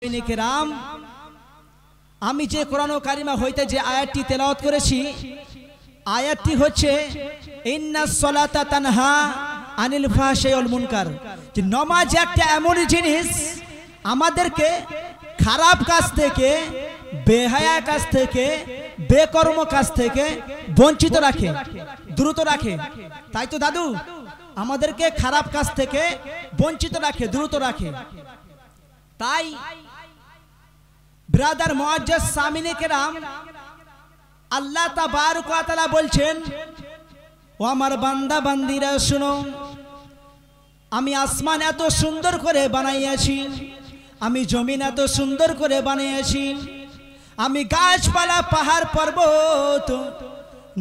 কেরাম, আমি যে কোরআন কারিমা হইতে যে আয়াতটি তেলাওয়াত করেছি, আয়াতটি হচ্ছে ইন্নাস সালাতা তানহা আনিল ফাহশাই ওয়াল মুনকার। যে নামাজ একটা এমন জিনিস আমাদেরকে খারাপ কাজ থেকে, বেহায়া কাজ থেকে, বেকর্ম কাজ থেকে বঞ্চিত রাখে, দ্রুত রাখে। তাই তো দাদু, আমাদেরকে খারাপ কাজ থেকে বঞ্চিত রাখে, দ্রুত রাখে। তাই ব্রাদার মুআজ্জাজ সামিনে কেরাম, আল্লাহ তাবারক ওয়া তাআলা বলছেন, ও আমার বান্দা বান্দিরা শুনো, আমি আসমান এত সুন্দর করে বানাইয়াছি, আমি জমিন এত সুন্দর করে বানিয়েছি, আমি গাছপালা পাহাড় পর্বত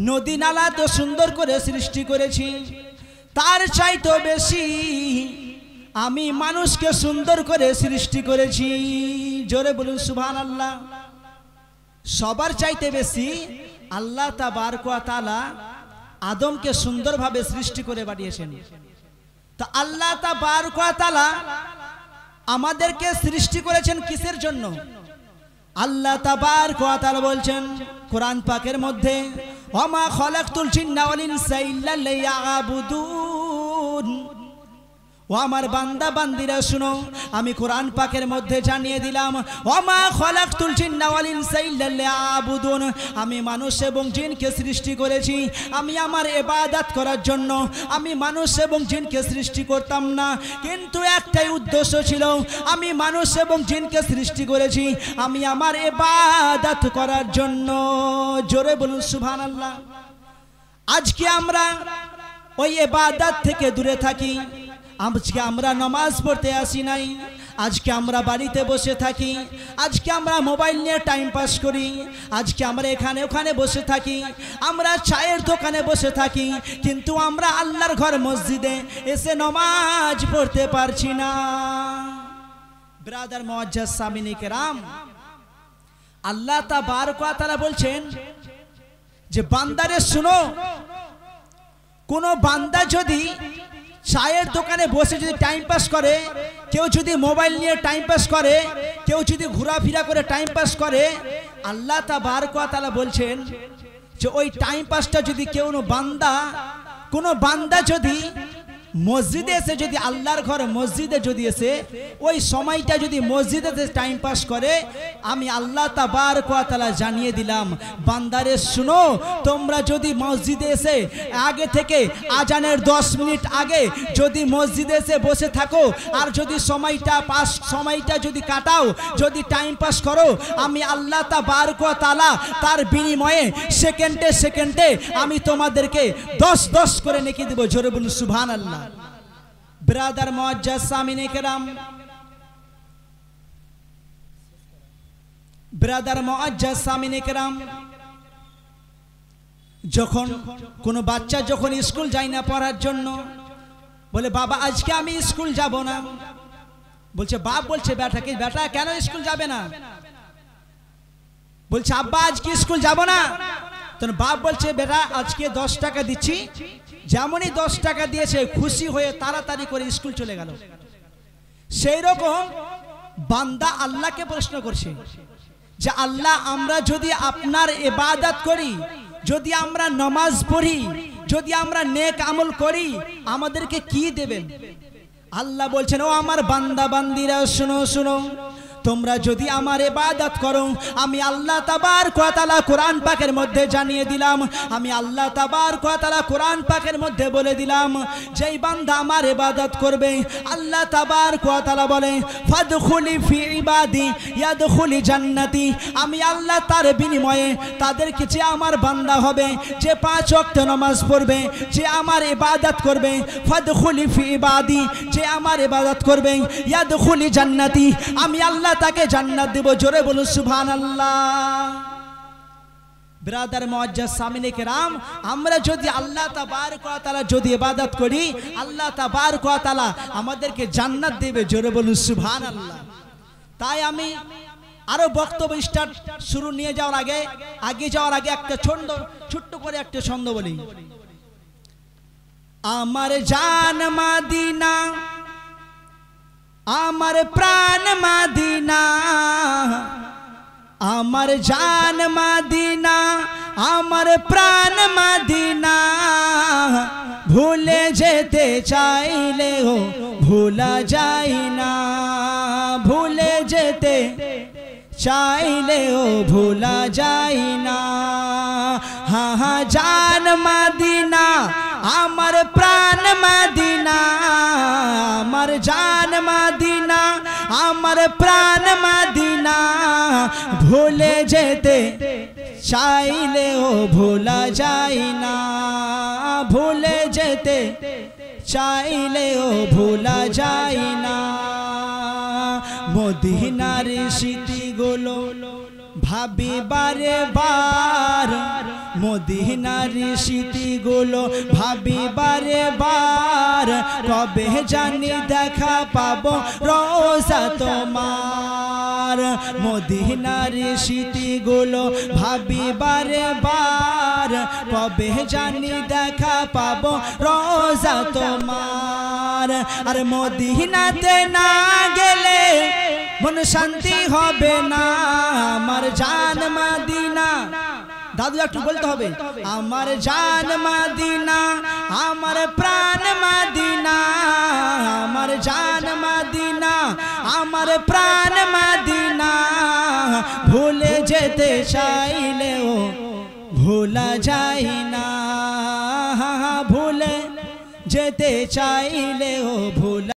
নদী নালা এত সুন্দর করে সৃষ্টি করেছি। তার চাইতে বেশি আমি মানুষকে সুন্দর করে সৃষ্টি করেছি। জোরে বলুন সুবহানাল্লাহ। সবার চাইতে বেশি আল্লাহ তাবারক ওয়া তাআলা আদমকে সুন্দরভাবে সৃষ্টি করে বানিয়েছেন। তো আল্লাহ তাবারক ওয়া তাআলা আমাদেরকে সৃষ্টি করেছেন কিসের জন্য? আল্লাহ তাবারক ওয়া তাআলা বলছেন কোরআন পাকের মধ্যে, ওমা খালাকতুল জিন্না ওয়াল ইনসা ইল্লা লিয়াবুদুন। ও আমার বান্দা বান্দিরা শুনো, আমি কোরআন পাকের মধ্যে জানিয়ে দিলাম, ওমা খালাকতুল জিন্না ওয়াল ইনসা ইল্লা লিয়াবুদুন। আমি মানুষ এবং জিনকে সৃষ্টি করেছি আমি আমার ইবাদত করার জন্য। আমি মানুষ এবং জিনকে সৃষ্টি করতাম না, কিন্তু একটাই উদ্দেশ্য ছিল, আমি মানুষ এবং জিনকে সৃষ্টি করেছি আমি আমার ইবাদত করার জন্য। জোরে বলুন সুবহানাল্লাহ। আজকে আমরা ওই ইবাদত থেকে দূরে থাকি। আজকে আমরা নামাজ পড়তে আসি নাই, আজকে আমরা বাড়িতে বসে থাকি, আজকে আমরা মোবাইল নিয়ে টাইম পাস করি, আজকে আমরা এখানে ওখানে বসে থাকি, আমরা চায়ের দোকানে বসে থাকি, কিন্তু আমরা আল্লাহর ঘর মসজিদে এসে নামাজ পড়তে পারছি না। ব্রাদার মুআজ্জাজ সামিনে কেরাম, আল্লাহ তাবারক ওয়া তাআলা বলছেন যে বান্দারে শুনো, কোন বান্দা যদি চায়ের দোকানে বসে যদি টাইম পাস করে, কেউ যদি মোবাইল নিয়ে টাইম পাস করে, কেউ যদি ঘোরাফেরা করে টাইম পাস করে, আল্লাহ তাবারক ওয়া তাআলা বলছেন যে ওই টাইম পাসটা যদি কোনো বান্দা যদি মসজিদে এসে, যদি আল্লাহর ঘর মসজিদে যদি এসে ওই সময়টা যদি মসজিদে টাইম পাস করে, আমি আল্লাহ তাবারক ওয়া তাআলা জানিয়ে দিলাম, বান্দারে শুনো, তোমরা যদি মসজিদে এসে আগে থেকে আজানের 10 মিনিট আগে যদি মসজিদে এসে বসে থাকো, আর যদি সময়টা যদি কাটাও, যদি টাইম পাস করো, আমি আল্লাহ তাবারক ওয়া তাআলা তার বিনিময়ে সেকেন্ডে সেকেন্ডে আমি তোমাদেরকে 10 করে নেকি দেব। জোরে বলুন সুবহানাল্লাহ। ব্রাদার মুআজ্জাজ সামিনে কেরাম, ব্রাদার মুআজ্জাজ সামিনে কেরাম, যখন কোনো বাচ্চা যখন স্কুল যায় না পড়ার জন্য, বলে বাবা আজকে আমি স্কুল যাব না, বলছে বাপ বলছে বেটাকে, বেটা কেন স্কুল যাবে না? বলছে আব্বা আজকে স্কুল যাব না। তখন বাপ বলছে বেটা আজকে 10 টাকা দিচ্ছি। যেমনই 10 টাকা দিয়েছে খুশি হয়ে তাড়াতাড়ি করে স্কুল চলে গেল। সেই রকম বান্দা আল্লাহকে প্রশ্ন করছে যে আল্লাহ, আমরা যদি আপনার ইবাদত করি, যদি আমরা নামাজ পড়ি, যদি আমরা নেক আমল করি, আমাদেরকে কি দেবেন? আল্লাহ বলছেন, ও আমার বান্দা বান্দিরা শুনো শুনো, তোমরা যদি আমার ইবাদত করো, আমি আল্লাহ তাবারক ওয়া তাআলা কোরআন পাকের মধ্যে জানিয়ে দিলাম, আমি আল্লাহ তাবারক ওয়া তাআলা কোরআন পাকের মধ্যে বলে দিলাম, যেই বান্দা আমার ইবাদত করবে, আল্লাহ তাবারক ওয়া তাআলা বলে, ফাদখুলি ফি ইবাদি ইয়াদখুলি জান্নাতি। আমি আল্লাহ তার বিনিময়ে তাদেরকে, যে আমার বান্দা হবে, যে 5 ওয়াক্ত নামাজ পড়বে, যে আমার ইবাদত করবে, ফাদখুলি ফি ইবাদি, যে আমার ইবাদত করবে, ইয়াদখুলি জান্নাতি, আমি আল্লাহ তাকে জান্নাত দেব। জোরে বলুন সুবহানাল্লাহ। ব্রাদার মুআজ্জাজ সামিনে কেরাম, আমরা যদি আল্লাহ তাবারক ওয়া তাআলা যদি ইবাদত করি, আল্লাহ তাবারক ওয়া তাআলা আমাদেরকে জান্নাত দেবে। জোরে বলুন সুবহানাল্লাহ। তাই আমি আরো বক্তব্য শুরু নিয়ে যাওয়ার আগে একটা ছোট্ট করে একটা ছন্দ বলি। আমার জান মদিনা আমার প্রাণ মদিনা, আমার জান মদিনা, আমার প্রাণ মদিনা। ভুলে যেতে চাইলেও ভোলা যায় না, ভুলে যেতে চাইলেও ভোলা যায় না। হ্যাঁ হ্যাঁ জান মদিনা, আমার প্রাণ মদিনা, আমার জান মদিনা, আমার প্রাণ মদিনা। ভুলে যেতে চাইলেও ভোলা যায় না, ভুলে যেতে চাইলেও ভোলা যায় না। মদিনার স্মৃতিগুলো ভাবি বারে বার, মদিনার স্মৃতিগুলো ভাবি বারে বার। কবে জানি দেখা পাবো রোজা তোমার, মদিনার স্মৃতিগুলো ভাবি বারে বার। কবে জানি দেখা পাবো রোজা তোমার। আর মদিনাতে না গেলে মন শান্তি হবে না, আমার জান মদিনা। দাদু একটু বলতে হবে, আমার জান মদিনা, আমার প্রাণ মদিনা, আমার জান মদিনা, আমার প্রাণ মদিনা। ভুলে যেতে চাইলেও ভোলা যায় না, ভুলে যেতে চাইলেও ভোলা